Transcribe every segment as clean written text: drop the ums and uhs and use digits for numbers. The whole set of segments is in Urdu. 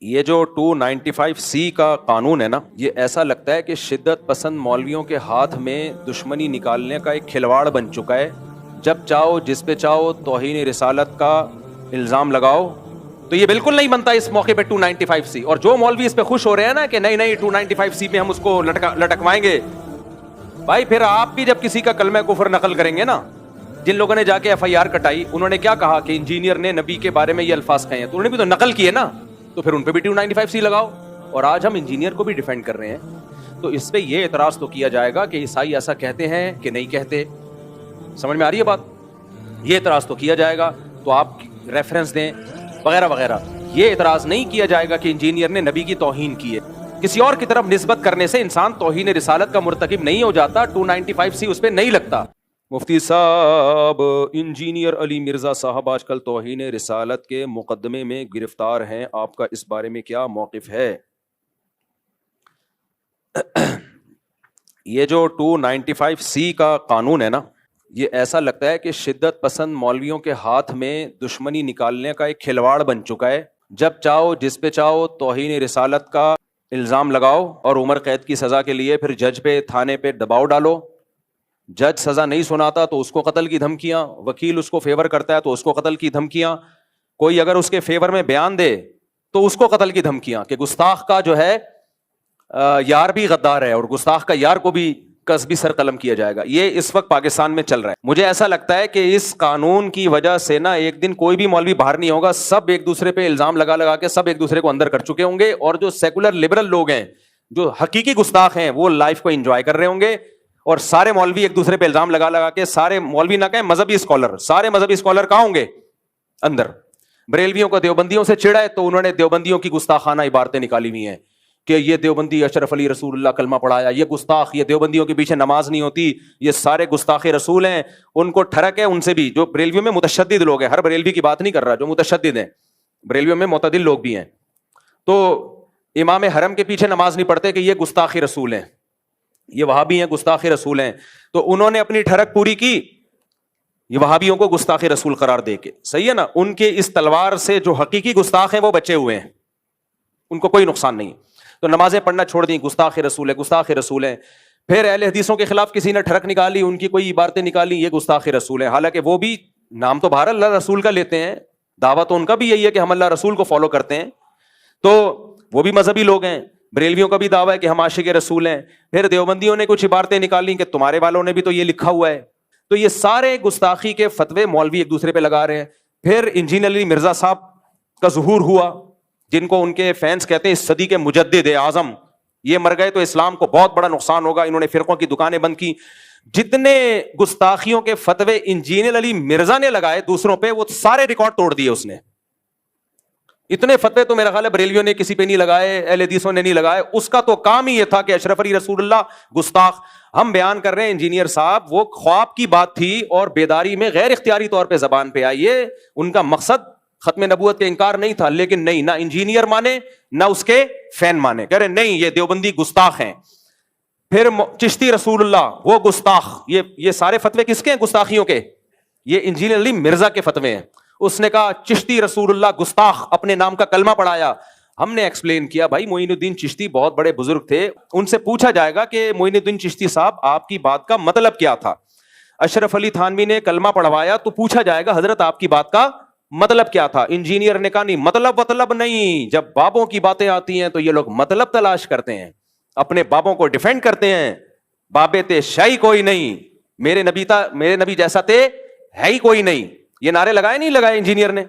یہ جو 295C کا قانون ہے نا، یہ ایسا لگتا ہے کہ شدت پسند مولویوں کے ہاتھ میں دشمنی نکالنے کا ایک کھلواڑ بن چکا ہے۔ جب چاہو جس پہ چاہو توہین رسالت کا الزام لگاؤ، تو یہ بالکل نہیں بنتا اس موقع پہ 295C۔ اور جو مولوی اس پہ خوش ہو رہے ہیں نا کہ نہیں 295C پہ ہم اس کو لٹکوائیں گے، بھائی پھر آپ بھی جب کسی کا کلمہ کفر نقل کریں گے نا، جن لوگوں نے جا کے FIR کٹائی، انہوں نے کیا کہا کہ انجینئر نے نبی کے بارے میں یہ الفاظ کہے ہیں، تو انہوں نے بھی تو نقل کیے نا، تو پھر ان پہ بھی 295C لگاؤ۔ اور آج ہم انجینئر کو بھی ڈیفینڈ کر رہے ہیں، تو اس پہ یہ اعتراض تو کیا جائے گا کہ عیسائی ایسا کہتے ہیں کہ نہیں کہتے۔ سمجھ میں آ رہی ہے بات؟ یہ اعتراض تو کیا جائے گا، تو آپ ریفرنس دیں وغیرہ وغیرہ۔ یہ اعتراض نہیں کیا جائے گا کہ انجینئر نے نبی کی توہین کی ہے۔ کسی اور کی طرف نسبت کرنے سے انسان توہین رسالت کا مرتکب نہیں ہو جاتا، 295C اس پہ نہیں لگتا۔ مفتی صاحب، انجینئر علی مرزا صاحب آج کل توہین رسالت کے مقدمے میں گرفتار ہیں، آپ کا اس بارے میں کیا موقف ہے؟ یہ جو 295C کا قانون ہے نا، یہ ایسا لگتا ہے کہ شدت پسند مولویوں کے ہاتھ میں دشمنی نکالنے کا ایک کھلواڑ بن چکا ہے۔ جب چاہو جس پہ چاہو توہین رسالت کا الزام لگاؤ اور عمر قید کی سزا کے لیے پھر جج پہ تھانے پہ دباؤ ڈالو۔ جج سزا نہیں سناتا تو اس کو قتل کی دھمکیاں، وکیل اس کو فیور کرتا ہے تو اس کو قتل کی دھمکیاں، کوئی اگر اس کے فیور میں بیان دے تو اس کو قتل کی دھمکیاں، کہ گستاخ کا جو ہے یار بھی غدار ہے اور گستاخ کا یار کو بھی قصبی سر قلم کیا جائے گا۔ یہ اس وقت پاکستان میں چل رہا ہے۔ مجھے ایسا لگتا ہے کہ اس قانون کی وجہ سے نا ایک دن کوئی بھی مولوی باہر نہیں ہوگا، سب ایک دوسرے پہ الزام لگا کے سب ایک دوسرے کو اندر کر چکے ہوں گے، اور جو سیکولر لبرل لوگ ہیں، جو حقیقی گستاخ ہیں، وہ لائف کو انجوائے کر رہے ہوں گے، اور سارے مولوی ایک دوسرے پہ الزام لگا کے، سارے مولوی نہ کہیں مذہبی اسکالر، سارے مذہبی اسکالر کہاں ہوں گے؟ اندر۔ بریلویوں کو دیوبندیوں سے چڑھا ہے تو انہوں نے دیوبندیوں کی گستاخانہ عبارتیں نکالی ہوئی ہیں کہ یہ دیوبندی اشرف علی رسول اللہ کلمہ پڑھایا، یہ گستاخ، یہ دیوبندیوں کے پیچھے نماز نہیں ہوتی، یہ سارے گستاخ رسول ہیں۔ ان کو ٹھڑک ہے ان سے بھی، جو بریلویوں میں متشدد لوگ ہیں، ہر بریلوی کی بات نہیں کر رہا، جو متشدد ہیں، بریلویوں میں معتدل لوگ بھی ہیں، تو امام حرم کے پیچھے نماز نہیں پڑھتے کہ یہ گستاخ رسول ہیں، یہ وہابی ہیں، گستاخ رسول ہیں۔ تو انہوں نے اپنی ٹھڑک پوری کی یہ وہابیوں کو گستاخ رسول قرار دے کے، صحیح ہے نا؟ ان کے اس تلوار سے جو حقیقی گستاخ ہیں وہ بچے ہوئے ہیں، ان کو کوئی نقصان نہیں، تو نمازیں پڑھنا چھوڑ دیں، گستاخ رسول ہے، گستاخ رسول ہیں۔ پھر اہل حدیثوں کے خلاف کسی نے ٹھڑک نکالی، ان کی کوئی عبارتیں نکالی، یہ گستاخ رسول ہیں، حالانکہ وہ بھی نام تو بہر اللہ رسول کا لیتے ہیں، دعویٰ تو ان کا بھی یہی ہے کہ ہم اللہ رسول کو فالو کرتے ہیں، تو وہ بھی مذہبی لوگ ہیں۔ بریلویوں کا بھی دعویٰ ہے کہ ہم عاشق رسول ہیں۔ پھر دیوبندیوں نے کچھ عبارتیں نکالی کہ تمہارے والوں نے بھی تو یہ لکھا ہوا ہے، تو یہ سارے گستاخی کے فتوے مولوی ایک دوسرے پہ لگا رہے ہیں۔ پھر انجینئر علی مرزا صاحب کا ظہور ہوا، جن کو ان کے فینس کہتے ہیں اس صدی کے مجدد اعظم، یہ مر گئے تو اسلام کو بہت بڑا نقصان ہوگا، انہوں نے فرقوں کی دکانیں بند کی۔ جتنے گستاخیوں کے فتوے انجینئر علی مرزا نے لگائے دوسروں پہ، وہ سارے ریکارڈ توڑ دیے اس نے۔ اتنے فتوے تو میرا خیال ہے بریلویوں نے کسی پہ نہیں لگائے، اہل حدیثوں نے نہیں لگائے، اس کا تو کام ہی یہ تھا کہ اشرف علی رسول اللہ گستاخ۔ ہم بیان کر رہے ہیں انجینئر صاحب، وہ خواب کی بات تھی اور بیداری میں غیر اختیاری طور پہ زبان پہ آئی، یہ ان کا مقصد ختم نبوت کا انکار نہیں تھا، لیکن نہیں، نہ انجینئر مانے نہ اس کے فین مانے، کہہ رہے نہیں یہ دیوبندی گستاخ ہیں۔ پھر چشتی رسول اللہ وہ گستاخ، یہ سارے فتوے کس کے ہیں؟ گستاخیوں کے۔ یہ انجینئر علی مرزا کے فتوے ہیں۔ اس نے کہا چشتی رسول اللہ گستاخ، اپنے نام کا کلمہ پڑھایا۔ ہم نے ایکسپلین کیا بھائی معین الدین چشتی بہت بڑے بزرگ تھے، ان سے پوچھا جائے گا کہ معین الدین چشتی صاحب آپ کی بات کا مطلب کیا تھا؟ اشرف علی تھانوی نے کلمہ پڑھوایا تو پوچھا جائے گا حضرت آپ کی بات کا مطلب کیا تھا؟ انجینئر نے کہا نہیں، مطلب نہیں، جب بابوں کی باتیں آتی ہیں تو یہ لوگ مطلب تلاش کرتے ہیں، اپنے بابوں کو ڈیفینڈ کرتے ہیں۔ بابے تے شاہی کوئی نہیں، میرے نبی جیسا تے ہے ہی کوئی نہیں، یہ نعرے لگائے نہیں لگائے انجینئر نے۔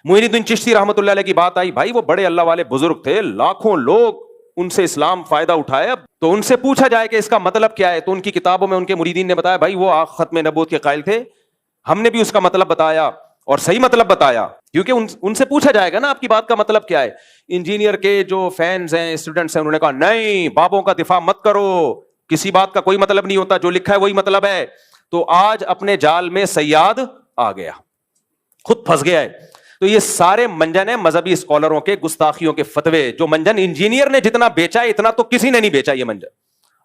معین الدین چشتی رحمۃ اللہ علیہ کی بات آئی، بھائی وہ بڑے اللہ والے بزرگ تھے، لاکھوں لوگ ان سے اسلام فائدہ اٹھایا، تو ان سے پوچھا جائے کہ اس کا مطلب کیا ہے، تو ان کی کتابوں میں ان کے مریدین نے بتایا بھائی وہ ختم نبوت کے قائل تھے، ہم نے بھی اس کا مطلب بتایا اور صحیح مطلب بتایا، کیونکہ ان سے پوچھا جائے گا نا آپ کی بات کا مطلب کیا ہے۔ انجینئر کے جو فینز ہیں، اسٹوڈنٹس ہیں، انہوں نے کہا نہیں بابوں کا دفاع مت کرو، کسی بات کا کوئی مطلب نہیں ہوتا، جو لکھا ہے وہی مطلب ہے۔ تو آج اپنے جال میں صیاد آ گیا، خود پھنس گیا ہے۔ تو یہ سارے منجن ہیں مذہبی اسکالروں کے گستاخیوں کے فتوے، جو منجن انجینئر نے جتنا بیچا ہے اتنا تو کسی نے نہیں بیچا۔ یہ منجن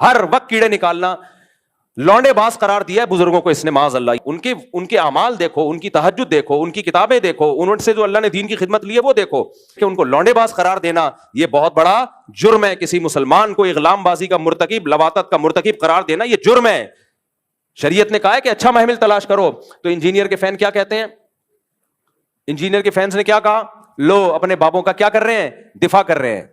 ہر وقت کیڑے نکالنا، لونڈے باز قرار دیا ہے بزرگوں کو اس نے معاذ اللہ. ان کے اعمال دیکھو, ان کی تہجد دیکھو, ان کی کتابیں دیکھو, انہوں سے جو اللہ نے دین کی خدمت لی ہے وہ دیکھو, کہ ان کو لونڈے باز قرار دینا یہ بہت بڑا جرم ہے. کسی مسلمان کو اغلام بازی کا مرتکب, لواطت کا مرتکب قرار دینا یہ جرم ہے. شریعت نے کہا ہے کہ اچھا محمل تلاش کرو. تو انجینئر کے فین کیا کہتے ہیں؟ انجینئر کے فینس نے کیا کہا؟ لو اپنے بابوں کا کیا کر رہے ہیں؟ دفاع کر رہے ہیں.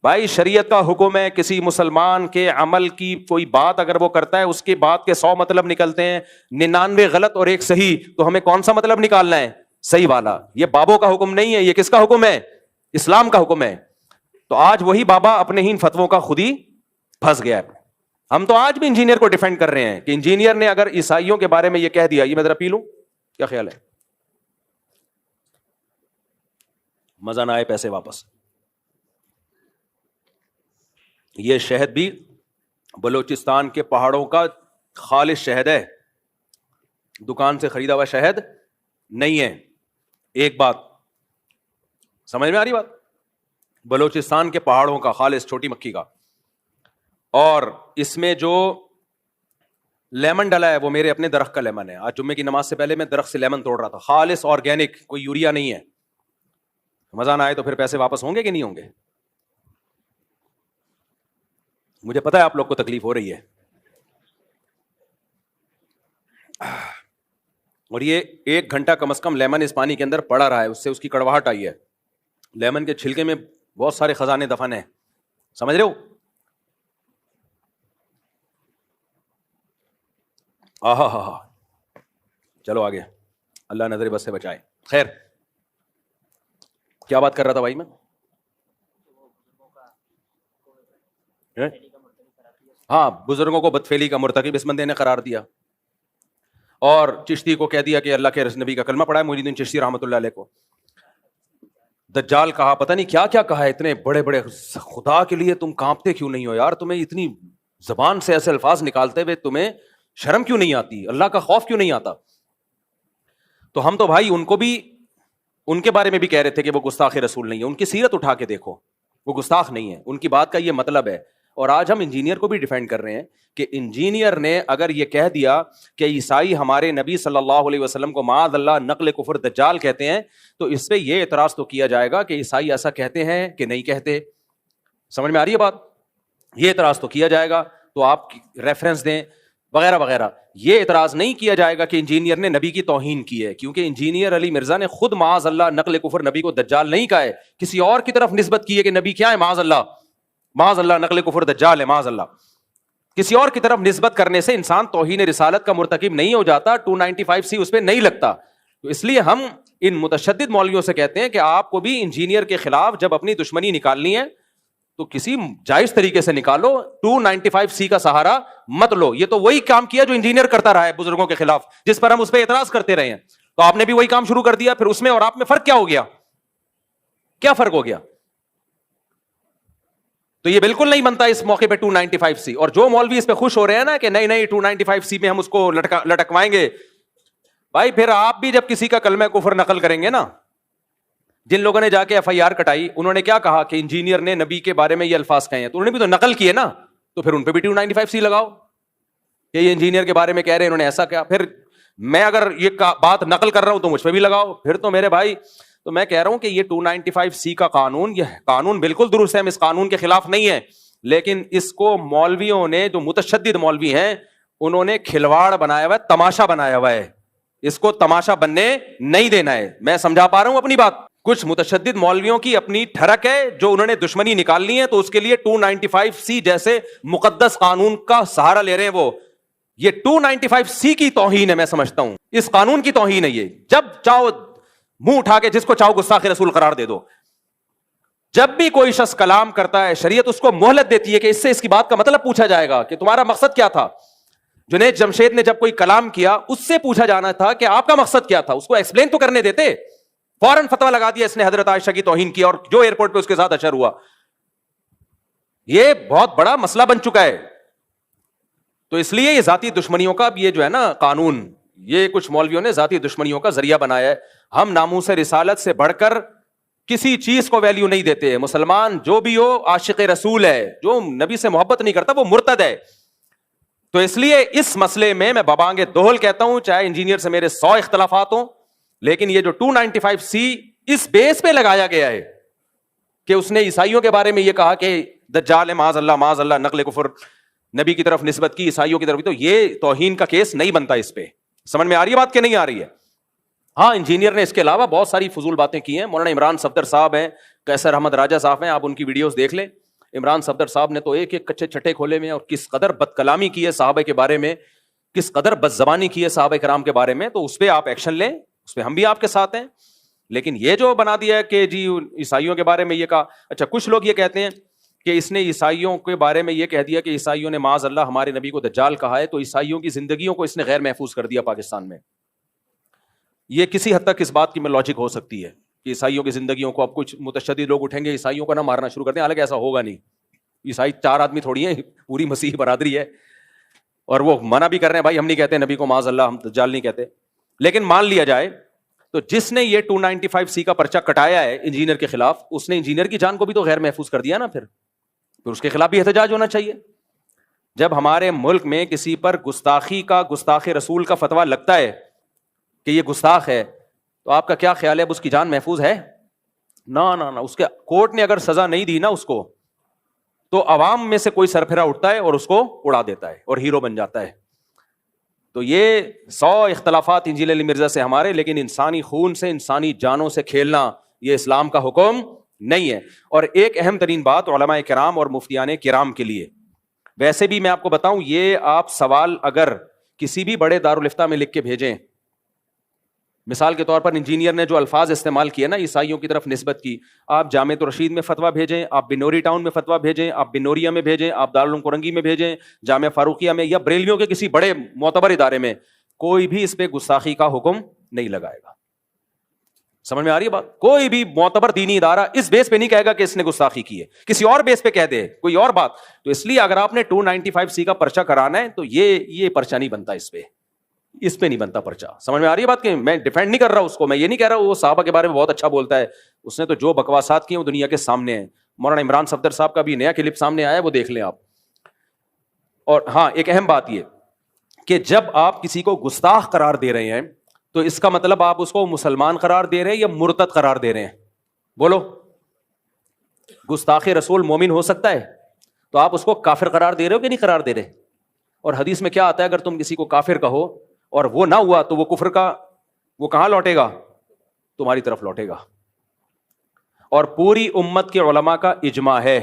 بھائی شریعت کا حکم ہے, کسی مسلمان کے عمل کی کوئی بات اگر وہ کرتا ہے اس کے بات کے 100 مطلب نکلتے ہیں, 99 غلط اور 1 صحیح, تو ہمیں کون سا مطلب نکالنا ہے؟ صحیح والا. یہ بابوں کا حکم نہیں ہے, یہ کس کا حکم ہے؟ اسلام کا حکم ہے. تو آج وہی بابا اپنے ہی ان فتووں کا خود ہی پھنس گیا ہے. ہم تو آج بھی انجینئر کو ڈیفینڈ کر رہے ہیں کہ انجینئر نے اگر عیسائیوں کے بارے میں یہ کہہ دیا, یہ میں ذرا پی لوں, کیا خیال ہے؟ مزہ نہ آئے پیسے واپس. یہ شہد بھی بلوچستان کے پہاڑوں کا خالص شہد ہے, دکان سے خریدا ہوا شہد نہیں ہے. ایک بات سمجھ میں آ رہی بات؟ بلوچستان کے پہاڑوں کا خالص چھوٹی مکھی کا. اور اس میں جو لیمن ڈلا ہے وہ میرے اپنے درخت کا لیمن ہے. آج جمعے کی نماز سے پہلے میں درخت سے لیمن توڑ رہا تھا, خالص آرگینک, کوئی یوریا نہیں ہے. مزہ نہ آئے تو پھر پیسے واپس ہوں گے کہ نہیں ہوں گے؟ مجھے پتا ہے آپ لوگ کو تکلیف ہو رہی ہے. اور یہ 1 گھنٹہ کم از کم لیمن اس پانی کے اندر پڑا رہا ہے, اس سے اس کی کڑواہٹ آئی ہے. لیمن کے چھلکے میں بہت سارے خزانے دفن ہیں, سمجھ رہے ہو؟ آہا ہا ہا. چلو آگے, اللہ نظر بس سے بچائے. خیر, کیا بات کر رہا تھا بھائی میں؟ ہاں, بزرگوں کو بدفعلی کا مرتکب اس بندے نے قرار دیا, اور چشتی کو کہہ دیا کہ اللہ کے نبی کا کلمہ پڑھا ہے, محی الدین چشتی رحمۃ اللہ علیہ کو. دجال کہا, پتہ نہیں کیا کیا کہا ہے, اتنے بڑے بڑے, خدا کے لیے تم کانپتے کیوں نہیں ہو یار؟ تمہیں اتنی زبان سے ایسے الفاظ نکالتے ہوئے تمہیں شرم کیوں نہیں آتی؟ اللہ کا خوف کیوں نہیں آتا؟ تو ہم تو بھائی ان کو بھی, ان کے بارے میں بھی کہہ رہے تھے کہ وہ گستاخ رسول نہیں ہے. ان کی سیرت اٹھا کے دیکھو, وہ گستاخ نہیں ہے, ان کی بات کا یہ مطلب ہے. اور آج ہم انجینئر کو بھی ڈیفینڈ کر رہے ہیں کہ انجینئر نے اگر یہ کہہ دیا کہ عیسائی ہمارے نبی صلی اللہ علیہ وسلم کو معاذ اللہ نقل کفر دجال کہتے ہیں, تو اس پہ یہ اعتراض تو کیا جائے گا کہ عیسائی ایسا کہتے ہیں کہ نہیں کہتے. سمجھ میں آ رہی ہے بات؟ یہ اعتراض تو کیا جائے گا, تو آپ ریفرنس دیں وغیرہ وغیرہ. یہ اعتراض نہیں کیا جائے گا کہ انجینئر نے نبی کی توہین کی ہے, کیونکہ انجینئر علی مرزا نے خود معاذ اللہ نقل کفر نبی کو دجال نہیں کہا ہے, کسی اور کی طرف نسبت کی ہے کہ نبی کیا ہے, معاذ اللہ نقل کفر دجال ہے, معاذ اللہ. کسی اور کی طرف نسبت کرنے سے انسان توہین رسالت کا مرتکب نہیں ہو جاتا, 295C اس پہ نہیں لگتا. تو اس لیے ہم ان متشدد مولویوں سے کہتے ہیں کہ آپ کو بھی انجینئر کے خلاف جب اپنی دشمنی نکالنی ہے تو کسی جائز طریقے سے نکالو, 295C کا سہارا مت لو. یہ تو وہی کام کیا جو انجینئر کرتا رہا ہے بزرگوں کے خلاف, جس پر ہم اس پہ اعتراض کرتے رہے ہیں. تو آپ نے بھی وہی کام شروع کر دیا, پھر اس میں اور آپ میں فرق کیا ہو گیا؟ کیا فرق ہو گیا؟ تو یہ بالکل نہیں بنتا اس موقع پہ 295C. اور جو مولوی اس پہ خوش ہو رہے ہیں نا کہ نہیں نہیں 295C میں ہم اس کو لٹکوائیں گے, بھائی پھر آپ بھی جب کسی کا کلمہ کفر نقل کریں گے نا, جن لوگوں نے جا کے FIR کٹائی, انہوں نے کیا کہا کہ انجینئر نے نبی کے بارے میں یہ الفاظ کہے ہیں, تو انہوں نے بھی تو نقل کیے نا, تو پھر ان پہ بھی 295C لگاؤ کہ یہ انجینئر کے بارے میں کہہ رہے ہیں, انہوں نے ایسا کیا. پھر میں اگر یہ بات نقل کر رہا ہوں تو مجھ پہ بھی لگاؤ. پھر تو میرے بھائی, تو میں کہہ رہا ہوں کہ یہ 295C کا قانون, یہ قانون بالکل درست ہے, ہم اس قانون کے خلاف نہیں ہیں, لیکن اس کو مولویوں نے, جو متشدد مولوی ہیں, انہوں نے کھلواڑ بنایا ہوا ہے, تماشا بنایا ہوا ہے. اس کو تماشا بننے نہیں دینا ہے. میں سمجھا پا رہا ہوں اپنی بات؟ کچھ متشدد مولویوں کی اپنی ٹھڑک ہے, جو انہوں نے دشمنی نکالنی ہے, تو اس کے لیے 295C جیسے مقدس قانون کا سہارا لے رہے ہیں. وہ یہ 295C کی توہین ہے, میں سمجھتا ہوں اس قانون کی توہین ہے یہ. جب چاہو منہ اٹھا کے جس کو چاہو گستاخ رسول قرار دے دو. جب بھی کوئی شخص کلام کرتا ہے, شریعت اس کو مہلت دیتی ہے کہ اس سے اس کی بات کا مطلب پوچھا جائے گا کہ تمہارا مقصد کیا تھا. جنید جمشید نے جب کوئی کلام کیا, اس سے پوچھا جانا تھا کہ آپ کا مقصد کیا تھا, اس کو ایکسپلین تو کرنے دیتے. فوراً فتویٰ لگا دیا اس نے حضرت عائشہ کی توہین کی, اور جو ایئرپورٹ پہ اس کے ساتھ اشر ہوا. یہ بہت بڑا مسئلہ بن چکا ہے. تو اس لیے یہ ذاتی دشمنیوں کا یہ جو ہے نا قانون, یہ کچھ مولویوں نے ذاتی دشمنیوں کا ذریعہ بنایا ہے. ہم ناموس رسالت سے بڑھ کر کسی چیز کو ویلیو نہیں دیتے. مسلمان جو بھی ہو عاشق رسول ہے, جو نبی سے محبت نہیں کرتا وہ مرتد ہے. تو اس لیے اس مسئلے میں ببانگ دوہل کہتا ہوں، چاہے انجینئر سے میرے 100 اختلافات ہوں، لیکن یہ جو 295C اس بیس پہ لگایا گیا ہے کہ اس نے عیسائیوں کے بارے میں یہ کہا کہ دجال ہے، معاذ اللہ، نقل کفر، نبی کی طرف نسبت کی، عیسائیوں کی طرف، تو یہ توہین کا کیس نہیں بنتا اس پہ. سمجھ میں آ رہی ہے بات کہ نہیں آ رہی ہے؟ ہاں انجینئر نے اس کے علاوہ بہت ساری فضول باتیں کی ہیں. مولانا عمران صفدر صاحب ہیں، قیصر احمد راجہ صاحب ہیں، آپ ان کی ویڈیوز دیکھ لیں. عمران صفدر صاحب نے تو ایک ایک کچے چھٹے کھولے میں، اور کس قدر بد کلامی کی ہے صحابہ کے بارے میں، کس قدر بد زبانی کی ہے صحابہ کرام کے بارے میں. تو اس پہ آپ ایکشن لیں، اس پہ ہم بھی آپ کے ساتھ ہیں. لیکن یہ جو بنا دیا ہے کہ جی عیسائیوں کے بارے میں یہ کہا، اچھا کچھ لوگ یہ کہتے ہیں کہ اس نے عیسائیوں کے بارے میں یہ کہہ دیا کہ عیسائیوں نے معاذ اللہ ہمارے نبی کو دجال کہا ہے، تو عیسائیوں کی زندگیوں کو اس نے غیر محفوظ کر دیا پاکستان میں. یہ کسی حد تک اس بات کی میں لاجک ہو سکتی ہے کہ عیسائیوں کی زندگیوں کو اب کچھ متشدد لوگ اٹھیں گے، عیسائیوں کو نہ مارنا شروع کر دیں. حالانکہ ایسا ہوگا نہیں، عیسائی 4 آدمی تھوڑی ہیں، پوری مسیحی برادری ہے، اور وہ منع بھی کر رہے ہیں بھائی ہم نہیں کہتے نبی کو معاذ اللہ، ہم دجال نہیں کہتے. لیکن مان لیا جائے تو جس نے یہ 295C کا پرچہ کٹایا ہے انجینئر کے خلاف، اس نے انجینئر کی جان کو بھی تو غیر محفوظ کر دیا نا. پھر اس کے خلاف بھی احتجاج ہونا چاہیے. جب ہمارے ملک میں کسی پر گستاخ رسول کا فتویٰ لگتا ہے کہ یہ گستاخ ہے، تو آپ کا کیا خیال ہے اب اس کی جان محفوظ ہے؟ نہ اس کے کورٹ نے اگر سزا نہیں دی نا اس کو، تو عوام میں سے کوئی سرپھرا اٹھتا ہے اور اس کو اڑا دیتا ہے اور ہیرو بن جاتا ہے. تو یہ 100 اختلافات انجینئر علی مرزا سے ہمارے، لیکن انسانی خون سے، انسانی جانوں سے کھیلنا یہ اسلام کا حکم نہیں ہے. اور ایک اہم ترین بات علماء کرام اور مفتیان کرام کے لیے، ویسے بھی میں آپ کو بتاؤں، یہ آپ سوال اگر کسی بھی بڑے دارالافتاء میں لکھ کے بھیجیں، مثال کے طور پر انجینئر نے جو الفاظ استعمال کیے نا عیسائیوں کی طرف نسبت کی، آپ جامعۃ الرشید میں فتویٰ بھیجیں، آپ بنوری ٹاؤن میں فتویٰ بھیجیں، آپ بنوریا میں بھیجیں، آپ دارالعلوم کرنگی میں بھیجیں، جامعہ فاروقیہ میں، یا بریلویوں کے کسی بڑے معتبر ادارے میں، کوئی بھی اس پہ گستاخی کا حکم نہیں لگائے گا. سمجھ میں آ رہی ہے بات؟ کوئی بھی معتبر دینی ادارہ اس بیس پہ نہیں کہے گا کہ اس نے گستاخی کی ہے، کسی اور بیس پہ کہہ دے کوئی اور بات. تو اس لیے اگر آپ نے 295C کا پرچہ کرانا ہے تو یہ پرچہ نہیں بنتا، اس پہ نہیں بنتا پرچہ. سمجھ میں آ رہی ہے بات؟ کہ میں ڈیفینڈ نہیں کر رہا اس کو، میں یہ نہیں کہہ رہا وہ صحابہ کے بارے میں بہت اچھا بولتا ہے، اس نے تو جو بکواسات کی ہیں وہ دنیا کے سامنے ہیں. مولانا عمران صفدر صاحب کا بھی نیا کلپ سامنے آیا ہے، وہ دیکھ لیں آپ. اور ہاں ایک اہم بات یہ کہ جب آپ کسی کو گستاخ قرار دے رہے ہیں تو اس کا مطلب آپ اس کو مسلمان قرار دے رہے ہیں یا مرتد قرار دے رہے ہیں؟ بولو. گستاخ رسول مومن ہو سکتا ہے، تو آپ اس کو کافر قرار دے رہے ہو کہ نہیں قرار دے رہے؟ اور حدیث میں کیا آتا ہے، اگر تم کسی کو کافر کہو اور وہ نہ ہوا تو وہ کفر کا وہ کہاں لوٹے گا؟ تمہاری طرف لوٹے گا. اور پوری امت کے علماء کا اجماع ہے،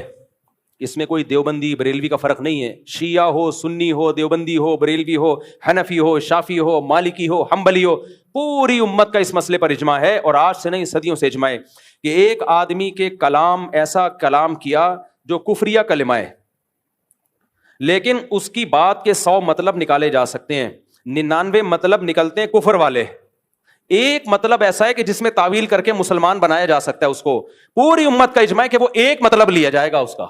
اس میں کوئی دیوبندی بریلوی کا فرق نہیں ہے، شیعہ ہو، سنی ہو، دیوبندی ہو، بریلوی ہو، حنفی ہو، شافعی ہو، مالکی ہو، حنبلی ہو، پوری امت کا اس مسئلے پر اجماع ہے. اور آج سے نہیں صدیوں سے اجماع ہے کہ ایک آدمی کے کلام ایسا کلام کیا جو کفریہ کلمہ ہے، لیکن اس کی بات کے 100 مطلب نکالے جا سکتے ہیں، 99 مطلب نکلتے ہیں کفر والے. ایک مطلب ایسا ہے کہ جس میں تعویل کر کے مسلمان بنایا جا سکتا ہے اس کو. پوری امت کا اجماع ہے کہ وہ ایک مطلب لیا جائے گا اس کا،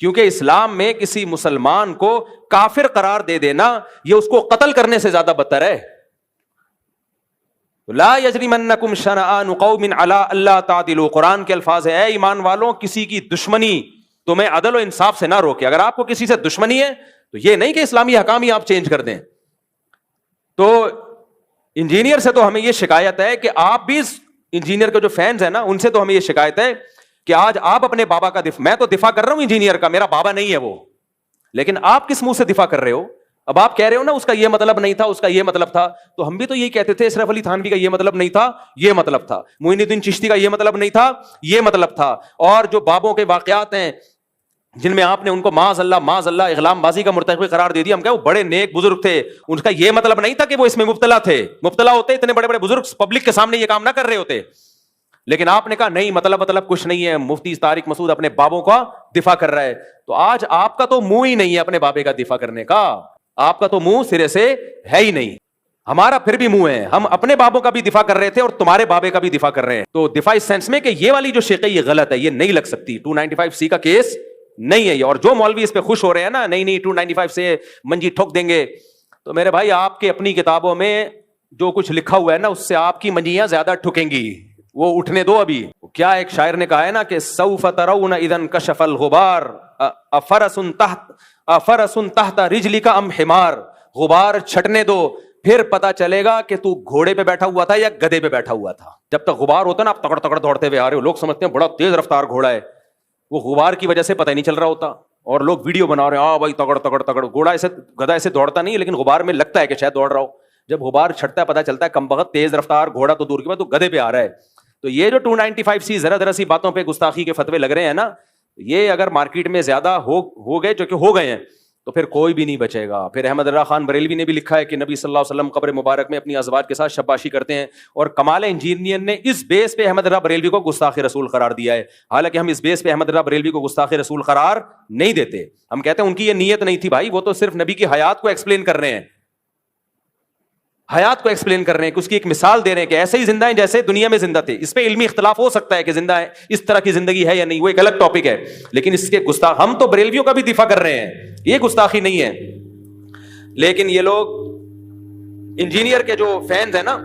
کیونکہ اسلام میں کسی مسلمان کو کافر قرار دے دینا یہ اس کو قتل کرنے سے زیادہ بدتر ہے. لا یجرمنکم شنآن قوم علی الا تعدلوا، قرآن کے الفاظ ہیں، اے ایمان والوں کسی کی دشمنی تمہیں عدل و انصاف سے نہ روکے. اگر آپ کو کسی سے دشمنی ہے تو یہ نہیں کہ اسلامی حکام ہی آپ چینج کر دیں. تو انجینئر سے تو ہمیں یہ شکایت ہے کہ آپ بھی انجینئر کے جو فینز ہیں نا ان سے تو ہمیں یہ شکایت ہے کہ آج آپ اپنے بابا کا میں تو دفاع کر رہا ہوں انجینئر کا، میرا بابا نہیں ہے وہ، لیکن آپ کس منہ سے دفاع کر رہے ہو؟ اب آپ کہہ رہے ہو نا اس کا یہ مطلب نہیں تھا، اس کا یہ مطلب تھا، تو ہم بھی تو یہی کہتے تھے اشرف علی تھانوی کا یہ مطلب نہیں تھا، یہ مطلب تھا، معین الدین چشتی کا یہ مطلب نہیں تھا، یہ مطلب تھا. اور جو بابوں کے واقعات ہیں جن میں آپ نے ان کو معاذ اللہ اغلام بازی کا مرتکب قرار دے دیا، ہم کہا وہ بڑے نیک بزرگ تھے، ان کا یہ مطلب نہیں تھا کہ وہ اس میں مبتلا ہوتے، اتنے بڑے بڑے بزرگ پبلک کے سامنے یہ کام نہ کر رہے ہوتے. لیکن آپ نے کہا نہیں مطلب کچھ نہیں ہے، مفتی طارق مسعود اپنے بابوں کا دفاع کر رہا ہے. تو آج آپ کا تو منہ ہی نہیں ہے اپنے بابے کا دفاع کرنے کا، آپ کا تو منہ سرے سے ہے ہی نہیں. ہمارا پھر بھی منہ ہے، ہم اپنے بابوں کا بھی دفاع کر رہے تھے اور تمہارے بابے کا بھی دفاع کر رہے ہیں. تو دفاع اس سینس میں کہ یہ والی جو شق ہے یہ غلط ہے، یہ نہیں لگ سکتی، 295C کا کیس نہیں ہے یہ. اور جو مولوی اس پہ خوش ہو رہے ہیں نا، نہیں 295 سے منجی ٹھوک دیں گے، تو میرے بھائی آپ کے اپنی کتابوں میں جو کچھ لکھا ہوا ہے نا اس سے آپ کی منجیاں زیادہ ٹھکیں گی، وہ اٹھنے دو. ابھی کیا ایک شاعر نے کہا ہے نا کہ سوف ترون اذا انکشف الغبار افرس تحت رجلک ام حمار, غبار چھٹنے دو پھر پتا چلے گا کہ تو گھوڑے پہ بیٹھا ہوا تھا یا گدھے پہ بیٹھا ہوا تھا. جب تک غبار ہوتا ہے نا, آپ تکڑ تکڑ دوڑتے ہوئے آ رہے ہو, لوگ سمجھتے ہیں بڑا تیز رفتار گھوڑا ہے, وہ غبار کی وجہ سے پتہ ہی نہیں چل رہا ہوتا, اور لوگ ویڈیو بنا رہے ہیں, ہاں بھائی تکڑ تکڑ تکڑ. گھوڑا ایسے, گدھا ایسے دوڑتا نہیں, لیکن غبار میں لگتا ہے کہ شاید دوڑ رہا ہو. جب غبار چھٹتا ہے پتہ چلتا ہے کم بخت تیز رفتار گھوڑا تو دور کی بات, تو گدھے پہ آ رہا ہے. تو یہ جو 295C ذرا سی باتوں پہ گستاخی کے فتوے لگ رہے ہیں نا, یہ اگر مارکیٹ میں زیادہ ہو گئے, جو کہ ہو گئے ہیں, تو پھر کوئی بھی نہیں بچے گا. پھر احمد رضا خان بریلوی نے بھی لکھا ہے کہ نبی صلی اللہ علیہ وسلم قبر مبارک میں اپنی ازواج کے ساتھ شباشی کرتے ہیں, اور کمال انجینئر نے اس بیس پہ احمد رضا بریلوی کو گستاخ رسول قرار دیا ہے. حالانکہ ہم اس بیس پہ احمد رضا بریلوی کو گستاخ رسول قرار نہیں دیتے. ہم کہتے ہیں ان کی یہ نیت نہیں تھی بھائی, وہ تو صرف نبی کی حیات کو ایکسپلین کر رہے ہیں, حیات کو ایکسپلین کر رہے ہیں, کہ اس کی ایک مثال دے رہے ہیں کہ ایسے ہی زندہ ہیں جیسے دنیا میں زندہ تھے. اس پہ علمی اختلاف ہو سکتا ہے کہ زندہ ہے, اس طرح کی زندگی ہے یا نہیں, وہ ایک الگ ٹاپک ہے. لیکن اس کے گستاخ, ہم تو بریلویوں کا بھی دفاع کر رہے ہیں, یہ گستاخی نہیں ہے. لیکن یہ لوگ انجینئر کے جو فینز ہیں نا,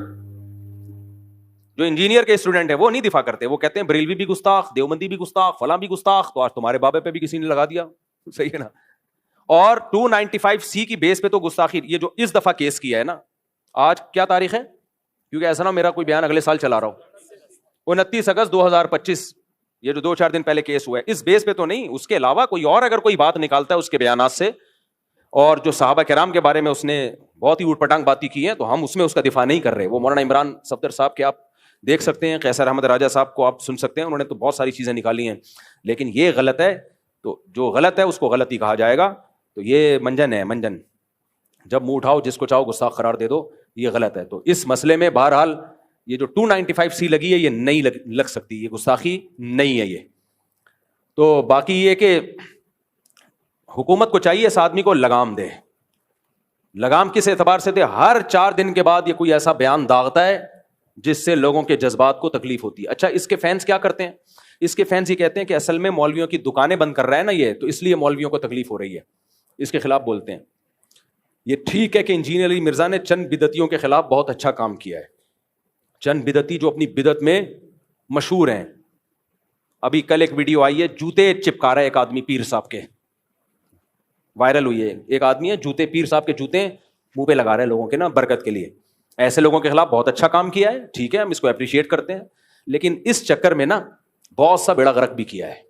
جو انجینئر کے اسٹوڈنٹ ہیں, وہ نہیں دفاع کرتے. وہ کہتے ہیں بریلوی بھی گستاخ, دیوبندی بھی گستاخ, فلاں بھی گستاخ, تو آج تمہارے بابے پہ بھی کسی نے لگا دیا. صحیح ہے نا. اور 295C کی بیس پہ تو گستاخی, یہ جو اس دفعہ کیس کیا ہے نا, آج کیا تاریخ ہے, کیونکہ ایسا نہ میرا کوئی بیان اگلے سال چلا رہا ہو, 29 اگست 2025, یہ جو 2-4 دن پہلے کیس ہوا ہے, اس بیس پہ تو نہیں. اس کے علاوہ کوئی اور اگر کوئی بات نکالتا ہے اس کے بیانات سے, اور جو صحابہ کرام کے بارے میں اس نے بہت ہی اوٹ پٹانگ باتیں کی ہیں, تو ہم اس میں اس کا دفاع نہیں کر رہے. وہ مولانا عمران صفدر صاحب کے آپ دیکھ سکتے ہیں, قیصر احمد راجہ صاحب کو آپ سن سکتے ہیں, انہوں نے تو بہت ساری چیزیں نکالی ہیں. لیکن یہ غلط ہے, تو جو غلط ہے اس کو غلط ہی کہا جائے گا. تو یہ منجن ہے, منجن, جب منہ اٹھاؤ جس کو چاہو گستاخ قرار دے دو, یہ غلط ہے. تو اس مسئلے میں بہرحال یہ جو 295C لگی ہے, یہ نہیں لگ سکتی, یہ گستاخی نہیں ہے یہ. تو باقی یہ کہ حکومت کو چاہیے اس آدمی کو لگام دے. لگام کس اعتبار سے دے؟ ہر 4 دن کے بعد یہ کوئی ایسا بیان داغتا ہے جس سے لوگوں کے جذبات کو تکلیف ہوتی ہے. اچھا, اس کے فینس کیا کرتے ہیں؟ اس کے فینس یہ کہتے ہیں کہ اصل میں مولویوں کی دکانیں بند کر رہا ہے نا یہ, تو اس لیے مولویوں کو تکلیف ہو رہی ہے, اس کے خلاف بولتے ہیں. یہ ٹھیک ہے کہ انجینئر علی مرزا نے چند بدعتیوں کے خلاف بہت اچھا کام کیا ہے. چند بدعتی جو اپنی بدعت میں مشہور ہیں. ابھی کل ایک ویڈیو آئی ہے, جوتے چپکا رہا ہے ایک آدمی پیر صاحب کے, وائرل ہوئی ہے. ایک آدمی ہے جوتے, پیر صاحب کے جوتے منہ پہ لگا رہے ہیں لوگوں کے نا برکت کے لیے. ایسے لوگوں کے خلاف بہت اچھا کام کیا ہے, ٹھیک ہے, ہم اس کو اپریشیٹ کرتے ہیں. لیکن اس چکر میں نا بہت سا بیڑا غرق بھی کیا ہے.